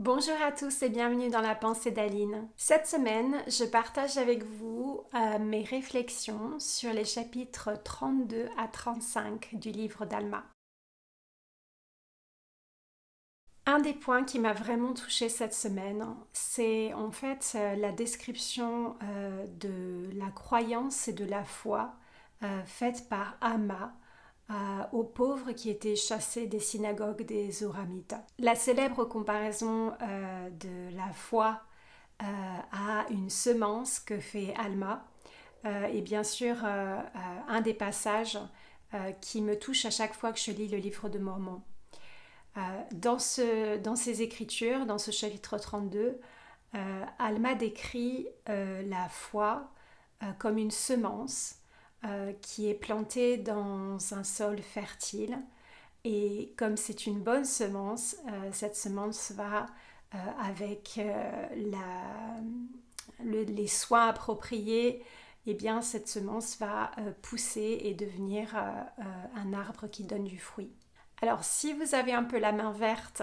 Bonjour à tous et bienvenue dans la pensée d'Aline. Cette semaine, je partage avec vous mes réflexions sur les chapitres 32 à 35 du livre d'Alma. Un des points qui m'a vraiment touchée cette semaine, c'est en fait la description de la croyance et de la foi faite par Alma aux pauvres qui étaient chassés des synagogues des Zoramites. La célèbre comparaison de la foi à une semence que fait Alma est bien sûr un des passages qui me touche à chaque fois que je lis le livre de Mormon. Dans ces écritures, dans ce chapitre 32, Alma décrit la foi comme une semence qui est plantée dans un sol fertile. Et comme c'est une bonne semence, cette semence va, avec les soins appropriés, eh bien, cette semence va pousser et devenir un arbre qui donne du fruit. Alors, si vous avez un peu la main verte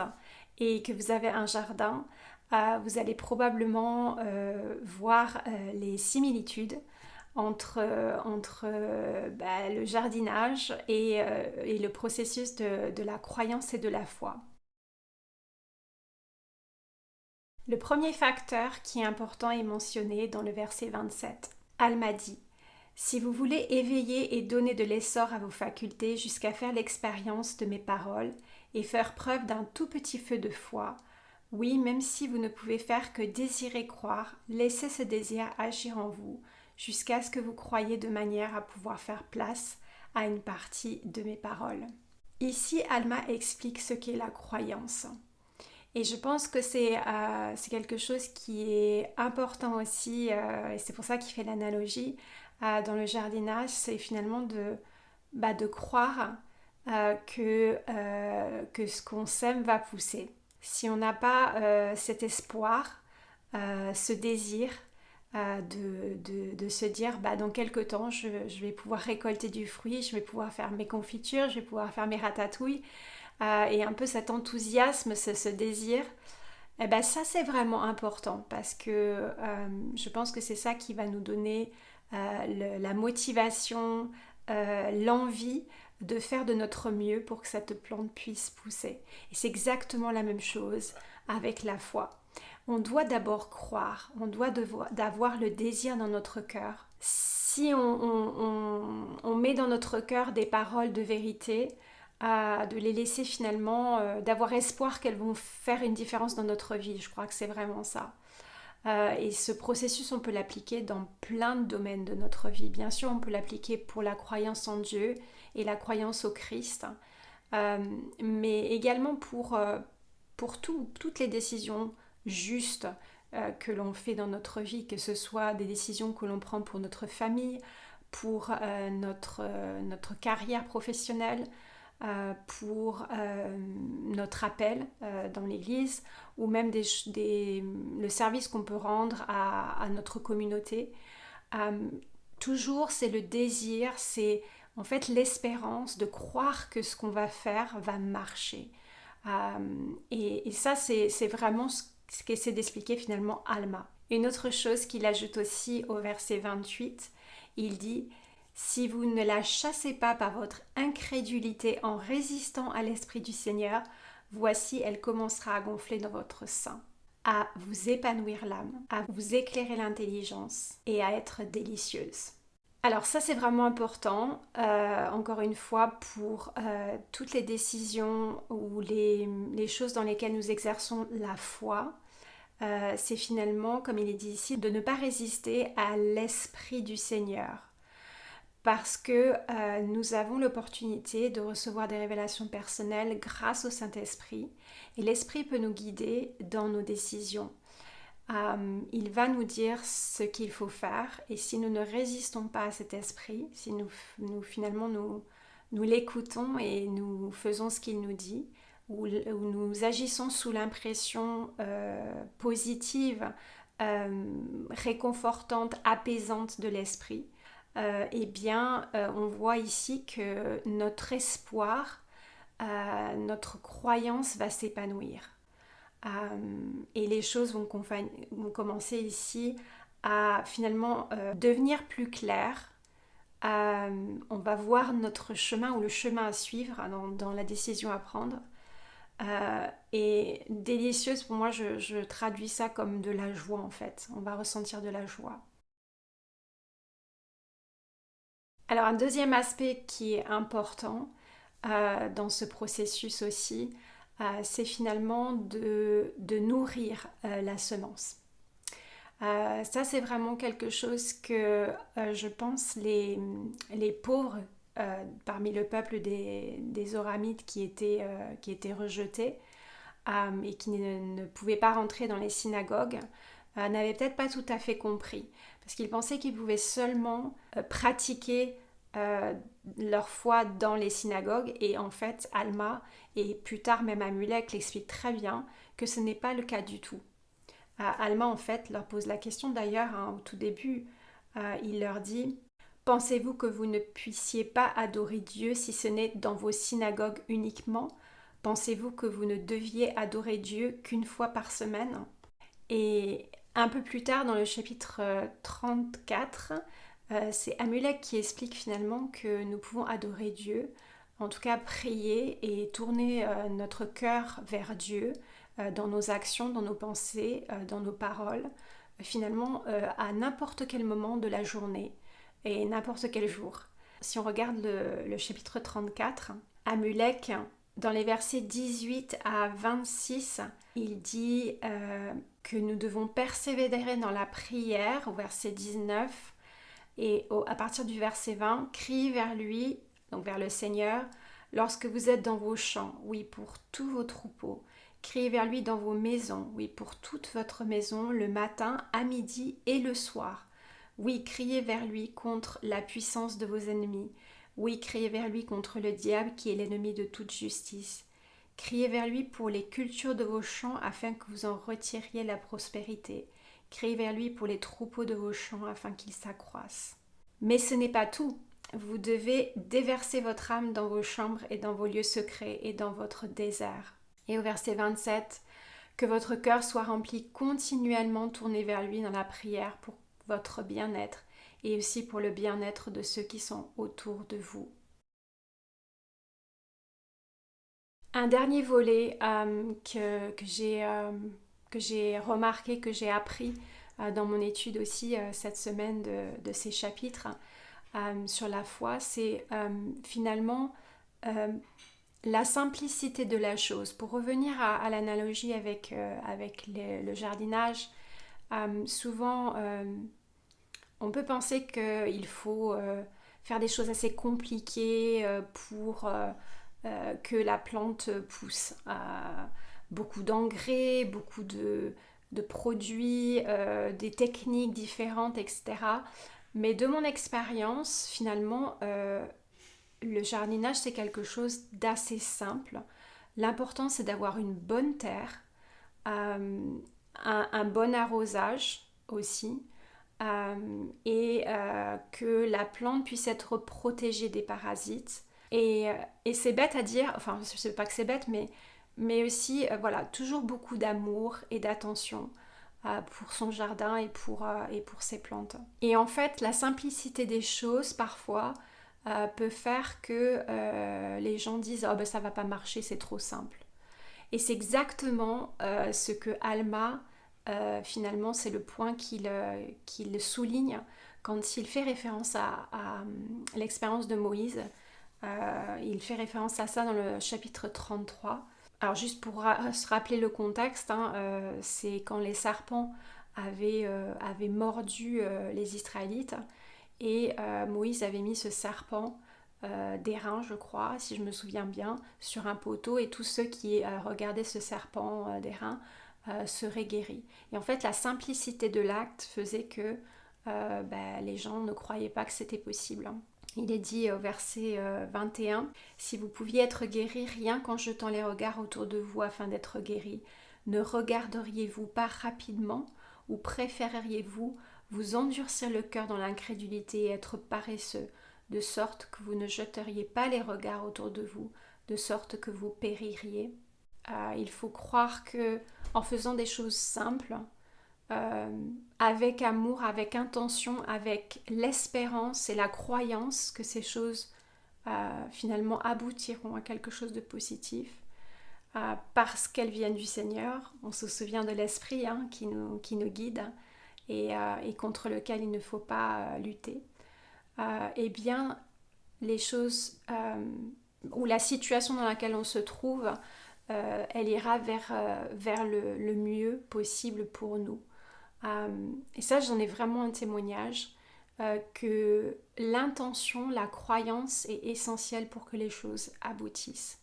et que vous avez un jardin, vous allez probablement voir les similitudes entre le jardinage et le processus de la croyance et de la foi. Le premier facteur qui est important est mentionné dans le verset 27. Alma dit: Si vous voulez éveiller et donner de l'essor à vos facultés jusqu'à faire l'expérience de mes paroles et faire preuve d'un tout petit feu de foi, oui, même si vous ne pouvez faire que désirer croire, laissez ce désir agir en vous jusqu'à ce que vous croyiez de manière à pouvoir faire place à une partie de mes paroles. Ici, Alma explique ce qu'est la croyance. Et je pense que c'est quelque chose qui est important aussi, et c'est pour ça qu'il fait l'analogie dans le jardinage, c'est finalement de croire que ce qu'on sème va pousser. Si on n'a pas cet espoir, ce désir de se dire dans quelques temps je vais pouvoir récolter du fruit, je vais pouvoir faire mes confitures, je vais pouvoir faire mes ratatouilles, et un peu cet enthousiasme, ce désir, eh ben ça c'est vraiment important parce que je pense que c'est ça qui va nous donner la motivation, l'envie de faire de notre mieux pour que cette plante puisse pousser. Et c'est exactement la même chose avec la foi. On doit d'abord croire, on doit d'avoir le désir dans notre cœur. Si on met dans notre cœur des paroles de vérité, de les laisser finalement, d'avoir espoir qu'elles vont faire une différence dans notre vie. Je crois que c'est vraiment ça. Et ce processus, on peut l'appliquer dans plein de domaines de notre vie. Bien sûr, on peut l'appliquer pour la croyance en Dieu et la croyance au Christ, mais également pour toutes les décisions justes que l'on fait dans notre vie, que ce soit des décisions que l'on prend pour notre famille, pour notre carrière professionnelle, pour notre appel dans l'église, ou même le service qu'on peut rendre à notre communauté. Euh, Toujours, c'est le désir, c'est en fait l'espérance de croire que ce qu'on va faire va marcher. Et ça, c'est vraiment ce qu'essaie d'expliquer finalement Alma. Une autre chose qu'il ajoute aussi au verset 28, il dit: Si vous ne la chassez pas par votre incrédulité en résistant à l'Esprit du Seigneur, voici elle commencera à gonfler dans votre sein, à vous épanouir l'âme, à vous éclairer l'intelligence et à être délicieuse. Alors ça c'est vraiment important, encore une fois, pour toutes les décisions ou les choses dans lesquelles nous exerçons la foi. C'est finalement, comme il est dit ici, de ne pas résister à l'Esprit du Seigneur. Parce que nous avons l'opportunité de recevoir des révélations personnelles grâce au Saint-Esprit. Et l'Esprit peut nous guider dans nos décisions. Il va nous dire ce qu'il faut faire, et si nous ne résistons pas à cet esprit, si finalement nous l'écoutons et nous faisons ce qu'il nous dit, ou nous agissons sous l'impression positive, réconfortante, apaisante de l'esprit, eh bien on voit ici que notre espoir, notre croyance va s'épanouir. Et les choses vont commencer ici à finalement devenir plus claires. On va voir notre chemin ou le chemin à suivre dans la décision à prendre. Et délicieuse, pour moi, je traduis ça comme de la joie en fait. On va ressentir de la joie. Alors un deuxième aspect qui est important dans ce processus aussi, c'est finalement de nourrir la semence. Ça, c'est vraiment quelque chose que je pense les pauvres parmi le peuple des Oramites qui étaient rejetés et qui ne pouvaient pas rentrer dans les synagogues, n'avaient peut-être pas tout à fait compris. Parce qu'ils pensaient qu'ils pouvaient seulement pratiquer euh, leur foi dans les synagogues. Et en fait, Alma et plus tard même Amulek l'expliquent très bien que ce n'est pas le cas du tout. Alma, en fait, leur pose la question d'ailleurs au tout début. Il leur dit: pensez-vous que vous ne puissiez pas adorer Dieu si ce n'est dans vos synagogues uniquement? Pensez-vous que vous ne deviez adorer Dieu qu'une fois par semaine? Et un peu plus tard, dans le chapitre 34, c'est Amulek qui explique finalement que nous pouvons adorer Dieu, en tout cas prier et tourner notre cœur vers Dieu dans nos actions, dans nos pensées, dans nos paroles, finalement à n'importe quel moment de la journée et n'importe quel jour. Si on regarde le chapitre 34, Amulek, dans les versets 18 à 26, il dit que nous devons persévérer dans la prière au verset 19 et à partir du verset 20, criez vers lui, donc vers le Seigneur, lorsque vous êtes dans vos champs, oui, pour tous vos troupeaux. Criez vers lui dans vos maisons, oui, pour toute votre maison, le matin, à midi et le soir. Oui, criez vers lui contre la puissance de vos ennemis. Oui, criez vers lui contre le diable qui est l'ennemi de toute justice. Criez vers lui pour les cultures de vos champs afin que vous en retiriez la prospérité. Criez vers lui pour les troupeaux de vos champs afin qu'ils s'accroissent. Mais ce n'est pas tout. Vous devez déverser votre âme dans vos chambres et dans vos lieux secrets et dans votre désert. Et au verset 27, que votre cœur soit rempli continuellement tourné vers lui dans la prière pour votre bien-être et aussi pour le bien-être de ceux qui sont autour de vous. Un dernier volet que j'ai remarqué, que j'ai appris dans mon étude aussi cette semaine de ces chapitres sur la foi, c'est finalement la simplicité de la chose. Pour revenir à l'analogie avec le jardinage, souvent on peut penser qu'il faut faire des choses assez compliquées pour que la plante pousse. Beaucoup d'engrais, beaucoup de produits, des techniques différentes, etc. Mais de mon expérience, finalement, le jardinage, c'est quelque chose d'assez simple. L'important, c'est d'avoir une bonne terre, un bon arrosage aussi, et que la plante puisse être protégée des parasites. Et c'est bête à dire, enfin, je sais pas que c'est bête, mais aussi, voilà, toujours beaucoup d'amour et d'attention pour son jardin et pour ses plantes. Et en fait, la simplicité des choses, parfois, peut faire que les gens disent: oh ben ça va pas marcher, c'est trop simple. Et c'est exactement ce que Alma, finalement, c'est le point qu'il souligne quand il fait référence à l'expérience de Moïse. Il fait référence à ça dans le chapitre 33. Alors juste pour se rappeler le contexte, c'est quand les serpents avaient mordu les Israélites et Moïse avait mis ce serpent d'airain, je crois, si je me souviens bien, sur un poteau et tous ceux qui regardaient ce serpent d'airain seraient guéris. Et en fait, la simplicité de l'acte faisait que les gens ne croyaient pas que c'était possible. Il est dit au verset 21, « Si vous pouviez être guéri rien qu'en jetant les regards autour de vous afin d'être guéri, ne regarderiez-vous pas rapidement ou préféreriez-vous vous endurcir le cœur dans l'incrédulité et être paresseux, de sorte que vous ne jeteriez pas les regards autour de vous, de sorte que vous péririez ?» Il faut croire que en faisant des choses simples, avec amour, avec intention, avec l'espérance et la croyance que ces choses finalement aboutiront à quelque chose de positif, parce qu'elles viennent du Seigneur. On se souvient de l'Esprit qui nous guide et contre lequel il ne faut pas lutter. Eh bien, les choses ou la situation dans laquelle on se trouve, elle ira vers le mieux possible pour nous. Et ça, j'en ai vraiment un témoignage que l'intention, la croyance est essentielle pour que les choses aboutissent.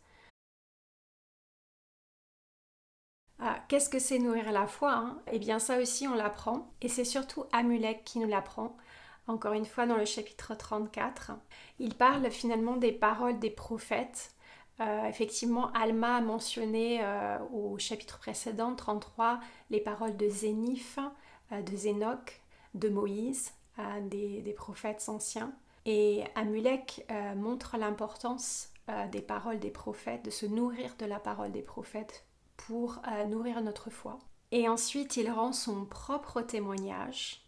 Qu'est-ce que c'est nourrir la foi, Eh bien ça aussi on l'apprend et c'est surtout Amulek qui nous l'apprend. Encore une fois dans le chapitre 34, il parle finalement des paroles des prophètes. Effectivement, Alma a mentionné au chapitre précédent, 33, les paroles de Zénith, de Zénoc, de Moïse, des prophètes anciens. Et Amulek montre l'importance des paroles des prophètes, de se nourrir de la parole des prophètes pour nourrir notre foi. Et ensuite, il rend son propre témoignage.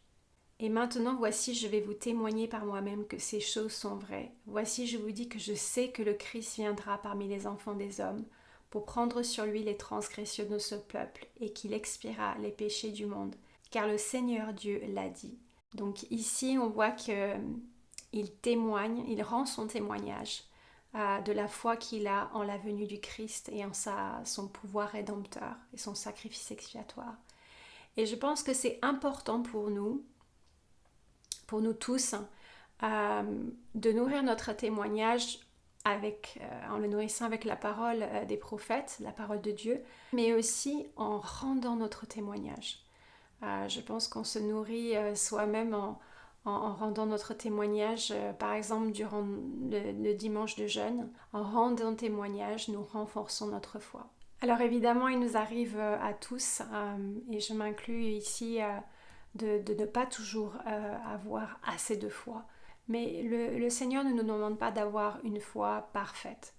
Et maintenant, voici, je vais vous témoigner par moi-même que ces choses sont vraies. Voici, je vous dis que je sais que le Christ viendra parmi les enfants des hommes pour prendre sur lui les transgressions de ce peuple et qu'il expiera les péchés du monde, car le Seigneur Dieu l'a dit. Donc ici, on voit qu'il témoigne, il rend son témoignage de la foi qu'il a en la venue du Christ et en son pouvoir rédempteur et son sacrifice expiatoire. Et je pense que c'est important pour nous tous, de nourrir notre témoignage en le nourrissant avec la parole des prophètes, la parole de Dieu, mais aussi en rendant notre témoignage. Je pense qu'on se nourrit soi-même en rendant notre témoignage, par exemple durant le dimanche de jeûne. En rendant témoignage, nous renforçons notre foi. Alors évidemment, il nous arrive à tous, et je m'inclus ici, de ne pas toujours avoir assez de foi. Mais le Seigneur ne nous demande pas d'avoir une foi parfaite.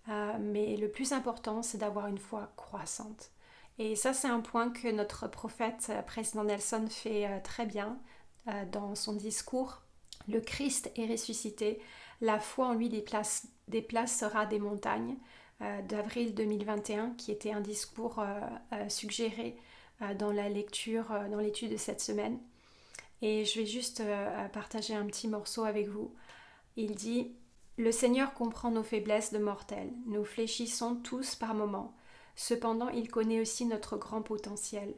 Mais le plus important, c'est d'avoir une foi croissante. Et ça, c'est un point que notre prophète, président Nelson, fait très bien dans son discours. Le Christ est ressuscité, la foi en lui déplacera des montagnes, d'avril 2021, qui était un discours suggéré dans l'étude de cette semaine. Et je vais juste partager un petit morceau avec vous. Il dit « Le Seigneur comprend nos faiblesses de mortels. Nous fléchissons tous par moments. Cependant, il connaît aussi notre grand potentiel.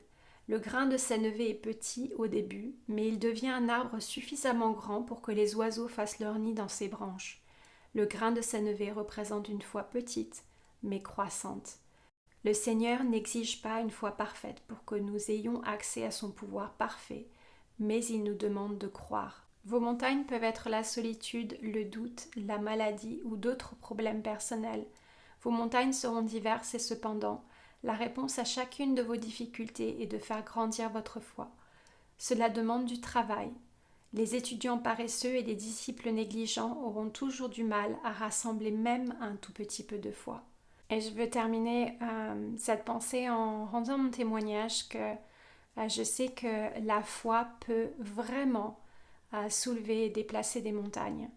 Le grain de sénévé est petit au début, mais il devient un arbre suffisamment grand pour que les oiseaux fassent leur nid dans ses branches. Le grain de sénévé représente une foi petite, mais croissante. Le Seigneur n'exige pas une foi parfaite pour que nous ayons accès à son pouvoir parfait, mais il nous demande de croire. Vos montagnes peuvent être la solitude, le doute, la maladie ou d'autres problèmes personnels. Vos montagnes seront diverses et cependant, la réponse à chacune de vos difficultés est de faire grandir votre foi. Cela demande du travail. Les étudiants paresseux et les disciples négligents auront toujours du mal à rassembler même un tout petit peu de foi. Et je veux terminer cette pensée en rendant mon témoignage que je sais que la foi peut vraiment soulever et déplacer des montagnes.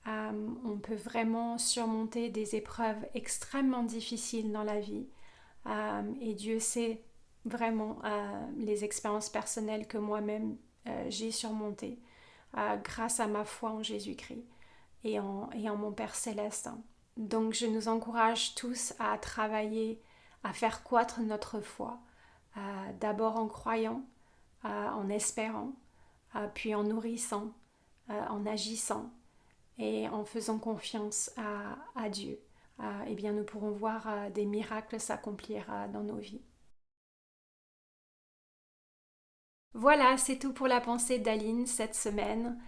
On peut vraiment surmonter des épreuves extrêmement difficiles dans la vie. Et Dieu sait vraiment les expériences personnelles que moi-même j'ai surmontées grâce à ma foi en Jésus-Christ et en mon Père Céleste. Donc je nous encourage tous à travailler, à faire croître notre foi, d'abord en croyant, en espérant, puis en nourrissant, en agissant et en faisant confiance à Dieu. Eh bien nous pourrons voir des miracles s'accomplir dans nos vies. Voilà, c'est tout pour la pensée d'Aline cette semaine.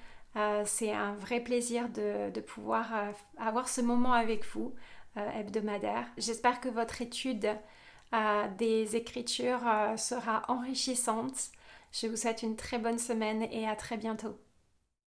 C'est un vrai plaisir de pouvoir avoir ce moment avec vous hebdomadaire. J'espère que votre étude des Écritures sera enrichissante. Je vous souhaite une très bonne semaine et à très bientôt.